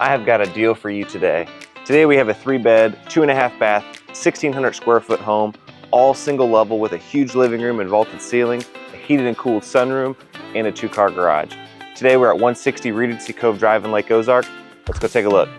I have got a deal for you today. Today we have a 3-bed, 2.5 bath, 1,600 square foot home, all single level with a huge living room and vaulted ceiling, a heated and cooled sunroom, and a 2-car garage. Today we're at 160 Regency Cove Drive in Lake Ozark. Let's go take a look.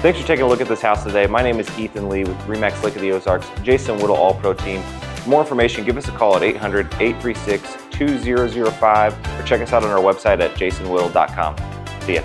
Thanks for taking a look at this house today. My name is Ethan Lee with RE/MAX Lake of the Ozarks, Jason Whittle All-Pro team. For more information, give us a call at 800-836-2005 or check us out on our website at jasonwhittle.com. See ya.